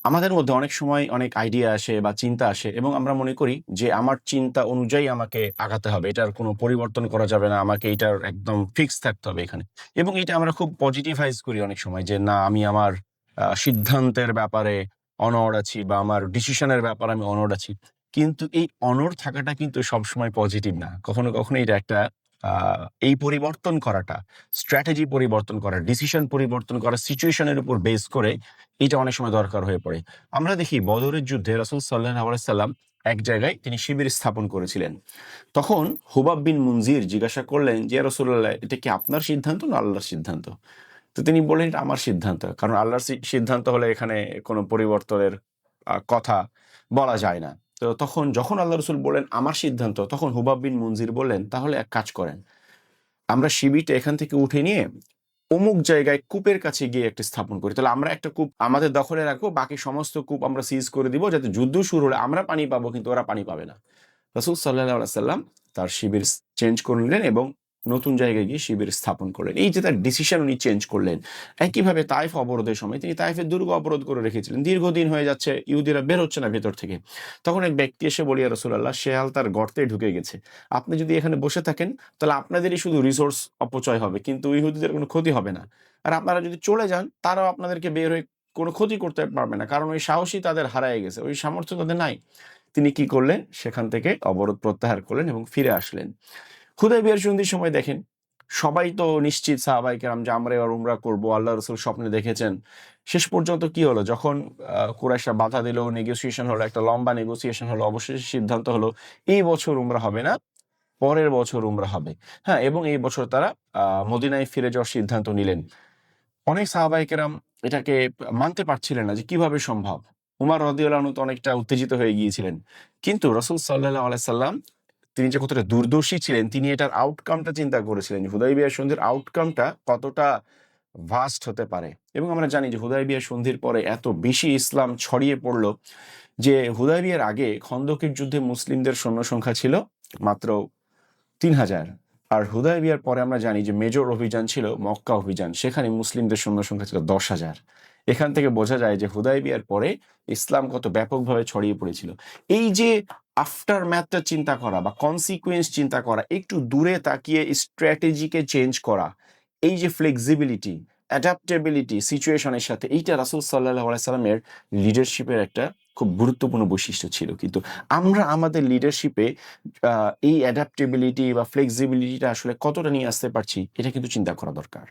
আমাদের মধ্যে অনেক সময় অনেক আইডিয়া আসে বা চিন্তা আসে এবং আমরা মনে করি যে আমার চিন্তা অনুযায়ী আমাকে আগাতে হবে, এটার কোনো পরিবর্তন করা যাবে না, আমাকে এটার একদম ফিক্স থাকতে হবে এখানে। এবং এটা আমরা খুব পজিটিভাইজ করি অনেক সময় যে না, আমি আমার সিদ্ধান্তের ব্যাপারে অনড় আছি বা আমার ডিসিশনের ব্যাপারে আমি অনড় আছি। কিন্তু এই অনড় থাকাটা কিন্তু সবসময় পজিটিভ না, কখনো কখনো এটা একটা এই পরিবর্তন করাটা, স্ট্র্যাটেজি পরিবর্তন করা, ডিসিশন পরিবর্তন করা সিচুয়েশনের উপর বেস করে এটা অনেক সময় দরকার হয়ে পড়ে। আমরা দেখি বদরের যুদ্ধে রাসূল সাল্লাল্লাহু আলাইহি সাল্লাম এক জায়গায় তিনি শিবির স্থাপন করেছিলেন। তখন হুবাব বিন মুনজির জিজ্ঞাসা করলেন যে, ইয়া রাসূলুল্লাহ, এটা কি আপনার সিদ্ধান্ত না আল্লাহর সিদ্ধান্ত? তো তিনি বললেন, এটা আমার সিদ্ধান্ত, কারণ আল্লাহর সিদ্ধান্ত হলে এখানে কোনো পরিবর্তনের কথা বলা যায় না। তো তখন যখন আল্লাহ রসুল বললেন আমার সিদ্ধান্ত, তখন হুবাব বিন মুনজির বললেন, তাহলে এক কাজ করেন, আমরা শিবিরটা এখান থেকে উঠে নিয়ে অমুক জায়গায় কূপের কাছে গিয়ে একটা স্থাপন করি, তাহলে আমরা একটা কূপ আমাদের দখলে রাখবো, বাকি সমস্ত কূপ আমরা সিজ করে দিব, যাতে যুদ্ধ শুরু হলে আমরা পানি পাবো কিন্তু ওরা পানি পাবে না। রাসূল সাল্লাল্লাহু আলাইহি সাল্লাম তার শিবির চেঞ্জ করে নিলেন এবং নতুন জায়গায় গিয়ে শিবির স্থাপন করলেন। এই যে তার ডিসিশন উনি চেঞ্জ করলেন। একইভাবে তাইফ অবরোধের সময় তিনি তাইফের দুর্গ অবরোধ করে রেখেছিলেন, দীর্ঘদিন হয়ে যাচ্ছে, ইহুদিরা বের হচ্ছে না ভেতর থেকে। তখন এক ব্যক্তি এসে বলি, ইয়া রাসূলুল্লাহ, শেয়াল তার গর্তে ঢুকে গেছে, আপনি যদি এখানে বসে থাকেন তাহলে আপনাদেরই শুধু রিসোর্স অপচয় হবে, কিন্তু ইহুদিদের কোনো ক্ষতি হবে না। আর আপনারা যদি চলে যান, তারাও আপনাদেরকে বের হয়ে কোনো ক্ষতি করতে পারবে না, কারণ ওই সাহসী তাদের হারায় গেছে, ওই সামর্থ্য তাদের নাই। তিনি কি করলেন, সেখান থেকে অবরোধ প্রত্যাহার করলেন এবং ফিরে আসলেন। হুদায়বিয়ার সন্ধির সময় দেখেন, সবাই তো নিশ্চিত সাহাবায়ে কেরাম যে আমরা এবার উমরা করব, আল্লাহ রাসূল স্বপ্নে দেখেছেন। শেষ পর্যন্ত কি হলো, যখন কুরাইশরা বাধা দিল, নেগোসিয়েশন হলো, একটা লম্বা নেগোসিয়েশন হলো, অবশেষে সিদ্ধান্ত হলো এই বছর উমরা হবে না, পরের বছর উমরা হবে। হ্যাঁ, এবং এই বছর তারা মদিনায় ফিরে যাওয়ার সিদ্ধান্ত নিলেন। অনেক সাহাবায়ে কেরাম এটাকে মানতে পারছিলেন না যে কিভাবে সম্ভব। উমর রাদিয়াল্লাহু আনহু তো অনেকটা উত্তেজিত হয়ে গিয়েছিলেন। কিন্তু রাসূল সাল্লাল্লাহু আলাইহি সাল্লাম তিনি যে কতটা দূরদর্শী ছিলেন, তিনি এটার আউটকামটা চিন্তা করেছিলেন যে হুদায়বিয়া সন্ধির আউটকামটা কতটা ভাস্ট হতে পারে। এবং আমরা জানি যে হুদায়বিয়া সন্ধির পরে এত বেশি ইসলাম ছড়িয়ে পড়ল যে হুদায়বিয়ার আগে খন্দকের যুদ্ধে মুসলিমদের সৈন্য সংখ্যা ছিল মাত্র ৩,০০০। আর হুদায়বিয়ার পরে আমরা জানি যে মেজর অভিযান ছিল মক্কা অভিযান, সেখানে মুসলিমদের সৈন্য সংখ্যা ছিল ১০,০০০। এখান থেকে বোঝা যায় যে হুদায়বিয়ার পরে ইসলাম কত ব্যাপকভাবে ছড়িয়ে পড়েছিল। এই যে আফটার ম্যাথটা চিন্তা করা বা কনসিকুয়েন্স চিন্তা করা, একটু দূরে তাকিয়ে স্ট্র্যাটেজিকে চেঞ্জ করা, এই যে ফ্লেক্সিবিলিটি, অ্যাডাপ্টেবিলিটি সিচুয়েশনের সাথে, এইটা রাসূল সাল্লাল্লাহু আলাইহি সাল্লামের লিডারশিপের একটা খুব গুরুত্বপূর্ণ বৈশিষ্ট্য ছিল। কিন্তু আমরা আমাদের লিডারশিপে এই অ্যাডাপ্টেবিলিটি বা ফ্লেক্সিবিলিটিটা আসলে কতটা নিয়ে আসতে পারছি, এটা কিন্তু চিন্তা করা দরকার।